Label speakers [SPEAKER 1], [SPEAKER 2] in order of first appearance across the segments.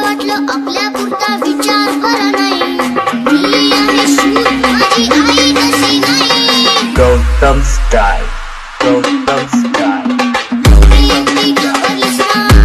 [SPEAKER 1] वाटलं आपल्या पुरता विचार करा नाही. मी आहे शूर, माझी आई तशी नाही.
[SPEAKER 2] Gautam style, Gautam style.
[SPEAKER 1] एकटी घाबरली सांग,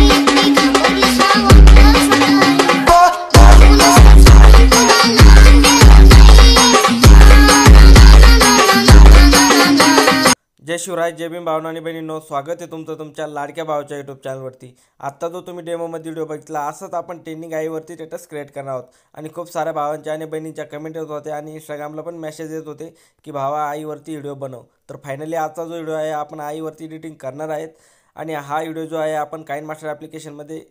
[SPEAKER 1] एकटी घाबरली सांग वाटलं स्वतः. तुला सांगून कुणाला अंधेर नाही.
[SPEAKER 3] जय शिवराय, जय भीम. भावना आणि बहिणींनो, स्वागत आहे तुमचं तुमच्या लाडक्या भावाच्या यूट्यूब चॅनलवरती. आत्ता जो तुम्ही डेमोमध्ये व्हिडिओ बघितला, असंच आपण ट्रेंडिंग आईवरती स्टेटस क्रिएट करणार आहोत. आणि खूप साऱ्या भावांच्या आणि बहिणींच्या कमेंट येत होत्या आणि इंस्टाग्रामला पण मेसेज येत होते की भावा आईवरती व्हिडिओ बनव. तर फायनली आजचा जो व्हिडिओ आहे आपण आईवरती एडिटिंग करणार आहेत. आणि हा व्हिडिओ जो आहे आपण काइन मास्टर ॲप्लिकेशनमध्ये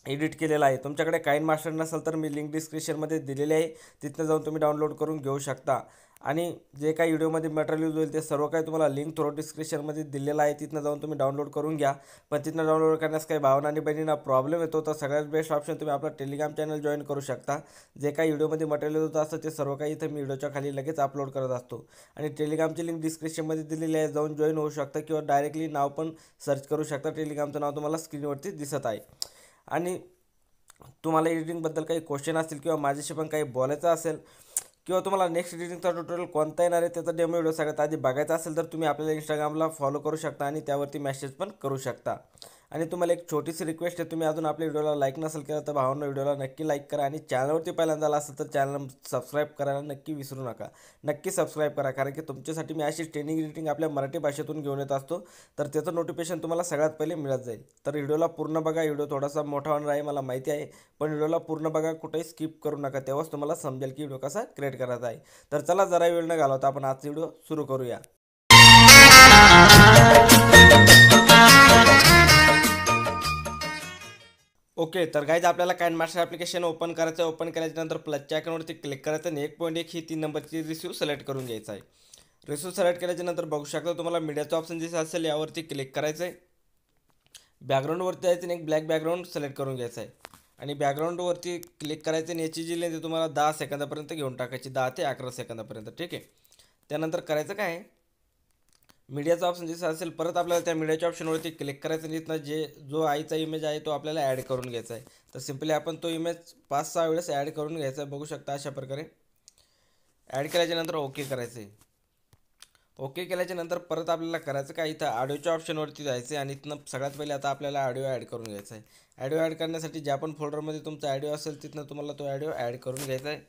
[SPEAKER 3] एडिट केलेला आहे. तुमच्याकडे काइन मास्टर नसेल तर मी लिंक डिस्क्रिप्शनमध्ये दिलेली आहे, तिथनं जाऊन तुम्ही डाउनलोड करून घेऊ शकता. आणि जे काही व्हिडिओमध्ये मटेरियल यूज होईल ते सर्व काही तुम्हाला लिंक थ्रू डिस्क्रिप्शनमध्ये दिलेलं आहे, तिथनं जाऊन तुम्ही डाउनलोड करून घ्या. पण तिथनं डाउनलोड करण्यास काही भावना आणि बहिणींना प्रॉब्लेम येतो तर सगळ्यात बेस्ट ऑप्शन तुम्ही आपला टेलिग्राम चॅनल जॉईन करू शकता. जे काही व्हिडिओमध्ये मटेरियल होतं असतं ते सर्व काही इथं मी व्हिडिओच्या खाली लगेच अपलोड करत असतो. आणि टेलिग्रामची लिंक डिस्क्रिप्शनमध्ये दिलेली आहे, जाऊन जॉईन होऊ शकता किंवा डायरेक्टली नाव पण सर्च करू शकता. टेलिग्रामचं नाव तुम्हाला स्क्रीनवरती दिसत आहे. आणि तुम्हाला एडिटिंगबद्दल काही क्वेश्चन असतील किंवा माझ्याशी पण काही बोलायचं असेल किंवा तुम्हाला नेक्स्ट एडिटिंगचा ट्युटोरियल कोणता येणार आहे त्याचा डेमो व्हिडिओ सगळ्यात आधी बघायचा असेल तर तुम्ही आपल्याला इंस्टाग्रामला फॉलो करू शकता आणि त्यावरती मेसेज पण करू शकता. आणि तुम्हाला एक छोटीशी रिक्वेस्ट आहे, तुम्ही अजून आपल्या व्हिडिओला लाईक नसेल केलं तर भावांनो व्हिडिओला नक्की लाईक करा. आणि चॅनलवरती पहिल्यांदा आला असेल तर चॅनल सबस्क्राईब करायला नक्की विसरू नका. नक्की सबस्क्राईब करा, कारण की तुमच्यासाठी मी अशी ट्रेनिंग एडिटिंग आपल्या मराठी भाषेतून घेऊन येत असतो, तर त्याचं नोटिफिकेशन तुम्हाला सगळ्यात पहिले मिळत जाईल. तर व्हिडिओला पूर्ण बघा. व्हिडिओ थोडासा मोठा होणार आहे मला माहिती आहे, पण व्हिडिओला पूर्ण बघा, कुठेही स्किप करू नका, तेव्हाच तुम्हाला समजेल की व्हिडिओ कसा क्रिएट करायचा आहे. तर चला जरा वेळ न घालवता आपण आजचा व्हिडिओ सुरू करूया. ओके, तर गाईज आपल्याला काइन मास्टर ॲप्लिकेशन ओपन करायचं आहे. ओपन केल्याच्यानंतर प्लसच्या आयकॉनवरती क्लिक करायचं आणि 1.1 ही 3 नंबरची रिसिव्ह सिलेक्ट करून घ्यायचा आहे. रिसिव्ह सिलेक्ट केल्याच्यानंतर बघू शकता तुम्हाला मीडियाचं ऑप्शन दिसत असेल, यावरती क्लिक करायचं आहे. बॅकग्राऊंडवरती जायचं आणि एक ब्लॅक बॅकग्राऊंड सिलेक्ट करून घ्यायचं आहे. आणि बॅकग्राऊंडवरती क्लिक करायचं आणि याची जी लेंथ आहे तुम्हाला 10 सेकंदापर्यंत घेऊन टाकायची, 10 ते 11 सेकंदापर्यंत. ठीक आहे. त्यानंतर करायचं काय आहे, मीडियाचा ऑप्शन दिसत असेल, परत आपल्याला त्या मीडियाच्या ऑप्शनवरती क्लिक करायचं आणि तिथनं जो आईचा इमेज आहे तो आपल्याला ॲड करून घ्यायचा आहे. तर सिम्पली आपण तो इमेज 5-6 वेळेस ॲड करून घ्यायचा आहे. बघू शकता अशा प्रकारे ॲड केल्याच्यानंतर ओके करायचं आहे. ओके केल्याच्यानंतर परत आपल्याला करायचं काय, इथं ऑडिओच्या ऑप्शनवरती जायचं आहे आणि इथनं सगळ्यात पहिले आता आपल्याला ऑडिओ ॲड करून घ्यायचा आहे. ऑडिओ ॲड करण्यासाठी ज्या पण फोल्डरमध्ये तुमचा ऑडिओ असेल तिथनं तुम्हाला तो ऑडिओ ॲड करून घ्यायचा आहे.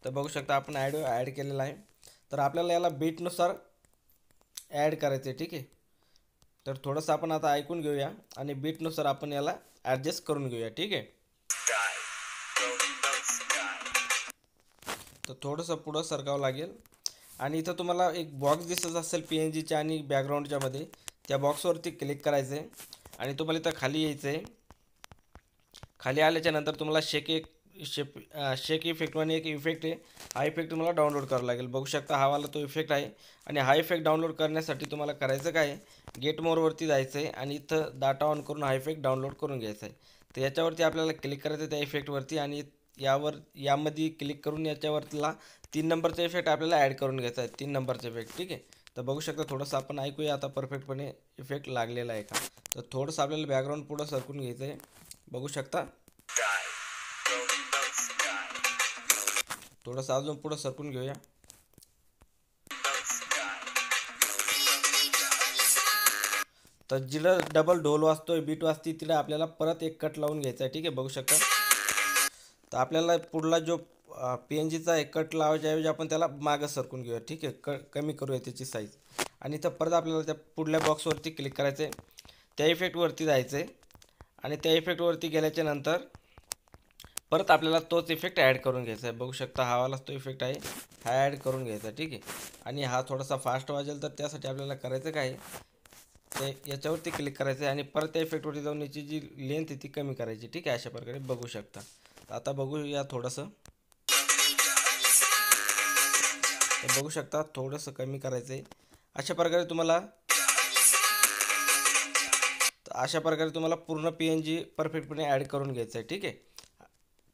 [SPEAKER 3] तर बघू शकता आपण ऑडिओ ॲड केलेला आहे. तर आपल्याला याला बीटनुसार ॲड करायचं आहे. ठीक आहे. तर थोडंसं आपण आता ऐकून घेऊया आणि बीटनुसार आपण याला ॲडजस्ट करून घेऊया. ठीक आहे. तर थोडंसं पुढं सरकावं लागेल. आणि इथं तुम्हाला एक बॉक्स दिसत असेल PNGच्या आणि बॅकग्राऊंडच्या मध्ये, त्या बॉक्सवरती क्लिक करायचं आहे आणि तुम्हाला इथं खाली यायचं आहे. खाली आल्याच्यानंतर तुम्हाला शेक इफेक्ट आणि एक इफेक्ट आहे, हा इफेक्ट तुम्हाला डाउनलोड करावा लागेल. बघू शकता हा वाला तो इफेक्ट आहे. आणि हा इफेक्ट डाउनलोड करण्यासाठी तुम्हाला करायचं काय, गेट मोरवरती जायचं आहे आणि इथं डाटा ऑन करून हा इफेक्ट डाउनलोड करून घ्यायचा आहे. तर याच्यावरती आपल्याला क्लिक करायचं आहे त्या इफेक्टवरती आणि यामध्ये क्लिक करून याच्यावरला 3 नंबरचा इफेक्ट आपल्याला ॲड करून घ्यायचा आहे. 3 नंबरचा इफेक्ट. ठीक आहे. तर बघू शकता थोडंसं आपण ऐकूया आता परफेक्टपणे इफेक्ट लागलेला आहे का. तर थोडंसं आपल्याला बॅकग्राऊंड पुढं सरकून घ्यायचं आहे. बघू शकता थोडंसं अजून पुढं सरकून घेऊया. तर जिथं डबल ढोल वाजतोय, बीट वाजती, तिला आपल्याला परत एक कट लावून घ्यायचा आहे. ठीक आहे. बघू शकता. तर आपल्याला पुढला जो PNGचा एक कट लावायच्या ऐवजी आपण त्याला मागं सरकून घेऊया. ठीक आहे. कमी करूया त्याची साईज. आणि इथं परत आपल्याला त्या पुढल्या बॉक्सवरती क्लिक करायचं आहे, त्या इफेक्टवरती जायचं आहे आणि त्या इफेक्टवरती गेल्याच्या नंतर परत आपल्याला तोच इफेक्ट ॲड करून घ्यायचा आहे. बघू शकता हा वाला तो इफेक्ट आहे, हा ॲड करून घ्यायचा. ठीक आहे. आणि हा थोडासा फास्ट वाजेल तर त्यासाठी आपल्याला करायचं काय, ते याच्यावरती क्लिक करायचं आहे आणि परत त्या इफेक्टवरती जाऊन याची जी लेंथ आहे ती कमी करायची. ठीक आहे. अशा प्रकारे बघू शकता. आता बघूया थोडंसं. तर बघू शकता थोडंसं कमी करायचं आहे. अशा प्रकारे तुम्हाला पूर्ण PNG परफेक्टपणे ॲड करून घ्यायचं आहे. ठीक आहे.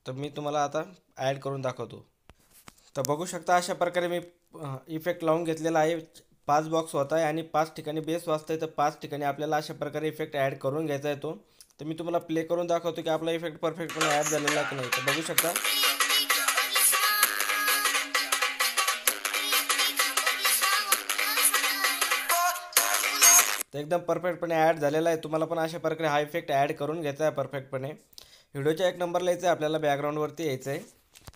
[SPEAKER 3] तर मी तुम्हाला आता ॲड करून दाखवतो. तर बघू शकता अशा प्रकारे मी इफेक्ट लावून घेतलेला आहे. 5 बॉक्स होत आहे आणि 5 ठिकाणी बेस वाजतं आहे. तर 5 ठिकाणी आपल्याला अशा प्रकारे इफेक्ट ॲड करून घ्यायचा आहे तो. तर मी तुम्हाला प्ले करून दाखवतो की आपला इफेक्ट परफेक्टपणे ॲड झालेला आहे की नाही. तर बघू शकता तर एकदम परफेक्टपणे ॲड झालेला आहे. तुम्हाला पण अशा प्रकारे हा इफेक्ट ॲड करून घ्यायचा आहे परफेक्टपणे. व्हिडिओच्या एक नंबरला यायचं आहे, आपल्याला बॅकग्राऊंडवरती यायचं आहे,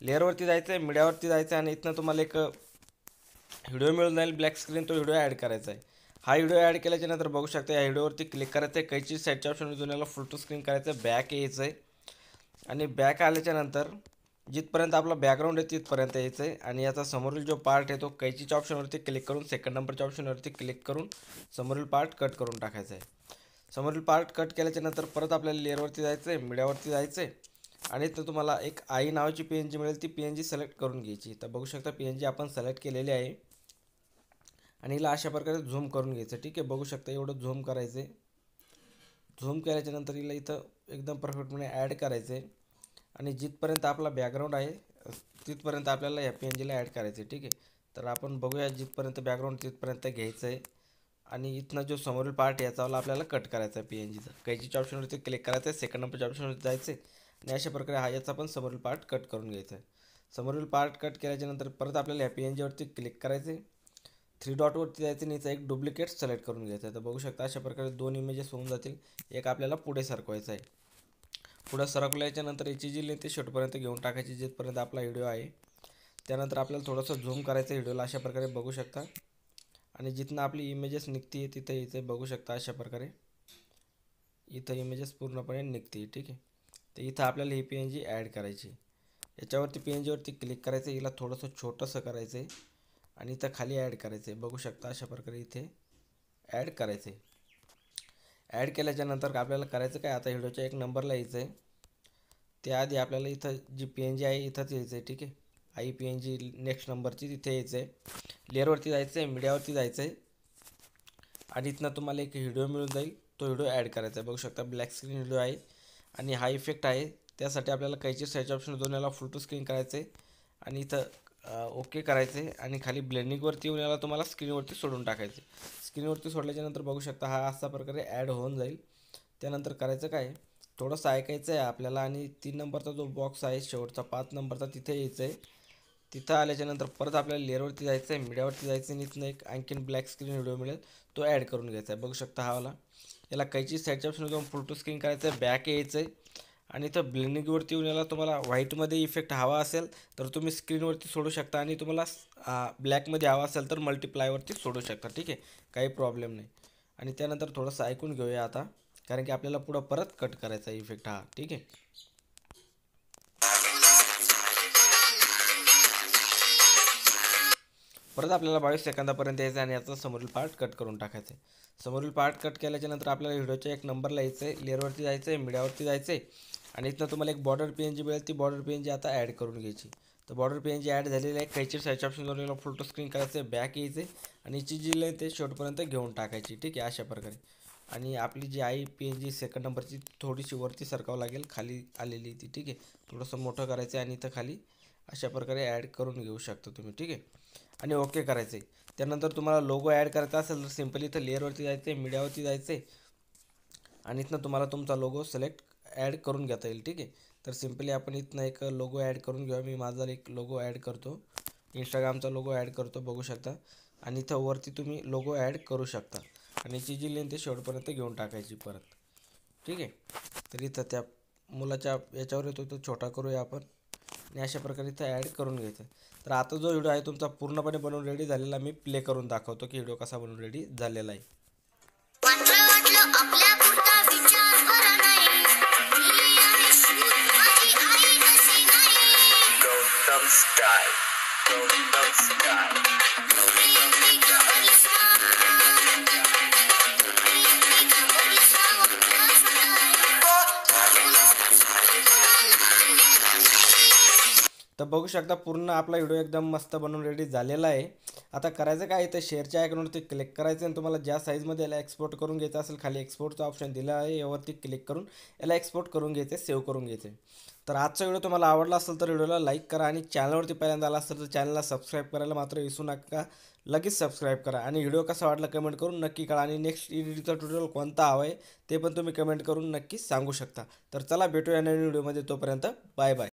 [SPEAKER 3] लेअरवरती जायचं आहे, मीडियावरती जायचं आहे आणि इथनं तुम्हाला एक व्हिडिओ मिळून जाईल ब्लॅक स्क्रीन, तो व्हिडिओ ॲड करायचा आहे. हा व्हिडिओ ॲड केल्याच्या नंतर बघू शकता या व्हिडिओवरती क्लिक करायचं आहे, कैची साईडच्या ऑप्शन जुन्याला फुल टू स्क्रीन करायचं आहे, बॅक यायचं आहे आणि बॅक आल्याच्या नंतर जिथपर्यंत आपला बॅकग्राऊंड आहे तिथपर्यंत यायचं आहे आणि याचा समोरील जो पार्ट आहे तो कैचीच्या ऑप्शनवरती क्लिक करून सेकंड नंबरच्या ऑप्शनवरती क्लिक करून समोरील पार्ट कट करून टाकायचा आहे. समोरील पार्ट कट केल्याच्या नंतर परत आपल्याला लेअरवरती जायचं आहे, मीडियावरती जायचं आहे आणि तर तुम्हाला एक आई नावाची PNG मिळेल, ती PNG सिलेक्ट करून घ्यायची. तर बघू शकता PNG आपण सिलेक्ट केलेली आहे आणि हिला अशा प्रकारे झूम करून घ्यायचं. ठीक आहे, बघू शकता एवढं झूम करायचं आहे. झूम केल्याच्या नंतर हिला इथं एकदम परफेक्टपणे ॲड करायचं आहे आणि जिथपर्यंत आपला बॅकग्राऊंड आहे तिथपर्यंत आपल्याला या PNGला ॲड करायचं आहे. ठीक आहे, तर आपण बघूया जिथपर्यंत बॅकग्राऊंड तिथपर्यंत घ्यायचं आहे आणि इथनं जो समोरील पार्ट याचावाला आपल्याला कट करायचा आहे PNGचा. कैचीच्या ऑप्शनवरती क्लिक करायचं आहे, सेकंड नंबरच्या ऑप्शनवरती जायचं आहे आणि अशा प्रकारे हा याचा पण समोरील पार्ट कट करून घ्यायचा आहे. समोरील पार्ट कट केल्याच्या नंतर परत आपल्याला या PNGवरती क्लिक करायचं आहे, 3 डॉटवरती जायचं आणि याचा एक डुप्लिकेट सिलेक्ट करून घ्यायचा आहे. तर बघू शकता अशा प्रकारे 2 इमेजेस होऊन जातील. एक आपल्याला पुढे सरकवायचं आहे. पुढं सरकल्याच्या नंतर याची जी लेंथ शेवटपर्यंत घेऊन टाकायची जिथपर्यंत आपला व्हिडिओ आहे. त्यानंतर आपल्याला थोडंसं झूम करायचं व्हिडिओला अशा प्रकारे बघू शकता आणि जिथनं आपली इमेजेस निघते तिथं इथे बघू शकता अशा प्रकारे इथं इमेजेस पूर्णपणे निघते. ठीक आहे, तर इथं आपल्याला ही PNG ॲड करायची. याच्यावरती PNGवरती क्लिक करायचं, हिला थोडंसं छोटंसं करायचं आहे आणि इथं खाली ॲड करायचं आहे. बघू शकता अशा प्रकारे इथे ॲड करायचं आहे. ॲड केल्याच्या नंतर आपल्याला करायचं काय, आता व्हिडिओच्या एक नंबरला यायचं आहे. त्याआधी आपल्याला इथं जी PNG आहे इथंच यायचं आहे. ठीक आहे, आई PNG नेक्स्ट नंबरची तिथे यायचं आहे, लेअरवरती जायचं आहे, मीडियावरती जायचं आहे आणि इथनं तुम्हाला एक व्हिडिओ मिळून जाईल, तो व्हिडिओ ॲड करायचा आहे. बघू शकता ब्लॅक स्क्रीन व्हिडिओ आहे आणि हा इफेक्ट आहे. त्यासाठी आपल्याला कैची साईडच्या ऑप्शन दोन याला फुल टू स्क्रीन करायचं आहे आणि इथं ओके करायचं आहे आणि खाली ब्लेंडिंगवरती येऊन याला तुम्हाला स्क्रीनवरती सोडून टाकायचं. स्क्रीनवरती सोडल्याच्या नंतर बघू शकता हा अशा प्रकारे ॲड होऊन जाईल. त्यानंतर करायचं काय, थोडंसं ऐकायचं आहे आपल्याला आणि 3 नंबरचा जो बॉक्स आहे शेवटचा 5 नंबरचा तिथे यायचं आहे. तिथं आल्याच्यानंतर परत आपल्याला लेअरवरती जायचं आहे, मीडियावरती जायचं आणि इथनं एक आणखीन ब्लॅक स्क्रीन व्हिडिओ मिळेल, तो ॲड करून घ्यायचा आहे. बघू शकता हा वाला. याला कैची साईडच्या ऑप्शन जाऊन फुल टू स्क्रीन करायचं आहे, बॅक यायचं आहे आणि इथं ब्लेंडिंगवरती येऊन याला तुम्हाला व्हाईटमध्ये इफेक्ट हवा असेल तर तुम्ही स्क्रीनवरती सोडू शकता आणि तुम्हाला ब्लॅकमध्ये हवा असेल तर मल्टिप्लायवरती सोडू शकता. ठीक आहे, काही प्रॉब्लेम नाही. आणि त्यानंतर थोडंसं ऐकून घेऊया आता, कारण की आपल्याला पुढं परत कट करायचा इफेक्ट हा. ठीक आहे, परत आपल्याला 22 सेकंदापर्यंत यायचं आणि याचा समोरील पार्ट कट करून टाकायचं आहे. समोरील पार्ट कट केल्याच्या नंतर आपल्याला व्हिडिओच्या एक नंबरला यायचं आहे, लेअरवरती जायचं आहे, मीडियावरती जायचं आहे आणि इथनं तुम्हाला एक बॉर्डर PNG मिळेल, ती बॉर्डर PNG आता ॲड करून घ्यायची. तर बॉर्डर PNG ॲड झालेली आहे. कैची साईडच्या ऑप्शन जाऊन फुल टू स्क्रीन करायचं आहे, बॅक यायचं आहे आणि याची जी लेंथ ते शेवटपर्यंत घेऊन टाकायची. ठीक आहे, अशा प्रकारे. आणि आपली जी आई PNG सेकंड नंबरची थोडीशी वरती सरकावं लागेल, खाली आलेली ती. ठीक आहे, थोडंसं मोठं करायचं आहे आणि इथं खाली अशा प्रकारे ॲड करून घेऊ शकता तुम्ही. ठीक आहे, आणि ओके करायचं आहे. त्यानंतर तुम्हाला लोगो ॲड करायचा असेल तर सिम्पली इथं लेअरवरती जायचं आहे, मीडियावरती जायचं आहे आणि इथनं तुम्हाला तुमचा लोगो सिलेक्ट ॲड करून घेता येईल. ठीक आहे, तर सिम्पली आपण इथनं एक लोगो ॲड करून घेऊया. मी माझा एक लोगो ॲड करतो, इंस्टाग्रामचा लोगो ॲड करतो, बघू शकता. आणि इथं वरती तुम्ही लोगो ॲड करू शकता आणि याची जी लेंथ आहे शेवटपर्यंत घेऊन टाकायची परत. ठीक आहे, तर इथं त्या मुलाच्या याच्यावर येतो तो छोटा करूया आपण आणि अशा प्रकारे इथं ॲड करून घ्यायचं. तर आता जो व्हिडिओ आहे तुमचा पूर्णपणे बनवून रेडी झालेला, मी प्ले करून दाखवतो की व्हिडिओ कसा बनवून रेडी झालेला आहे. तर बघू शकता पूर्ण आपला व्हिडिओ एकदम मस्त बनवून रेडी झालेला आहे आता करायचं काय तर शेअरच्या आयकॉनवरती क्लिक करायचं आणि तुम्हाला ज्या साईजमध्ये याला एक्सपोर्ट करून घ्यायचं असेल खाली एक्सपोर्टचा ऑप्शन दिला आहे यावरती क्लिक करून याला एक्सपोर्ट करून घ्यायचं सेव्ह करून घ्यायचं. तर आजचा व्हिडिओ तुम्हाला आवडला असेल तर व्हिडिओला लाईक करा आणि चॅनलवरती पहिल्यांदा आला असेल तर चॅनलला सबस्क्राईब करायला मात्र विसरू नका. लगेच सबस्क्राईब करा आणि व्हिडिओ कसा वाटला कमेंट करून नक्की कळा आणि नेक्स्ट एडिटचा ट्युटोरियल कोणता हवा आहे ते पण तुम्ही कमेंट करून नक्की सांगू शकता. तर चला भेटूया नवीन व्हिडिओमध्ये, तोपर्यंत बाय बाय.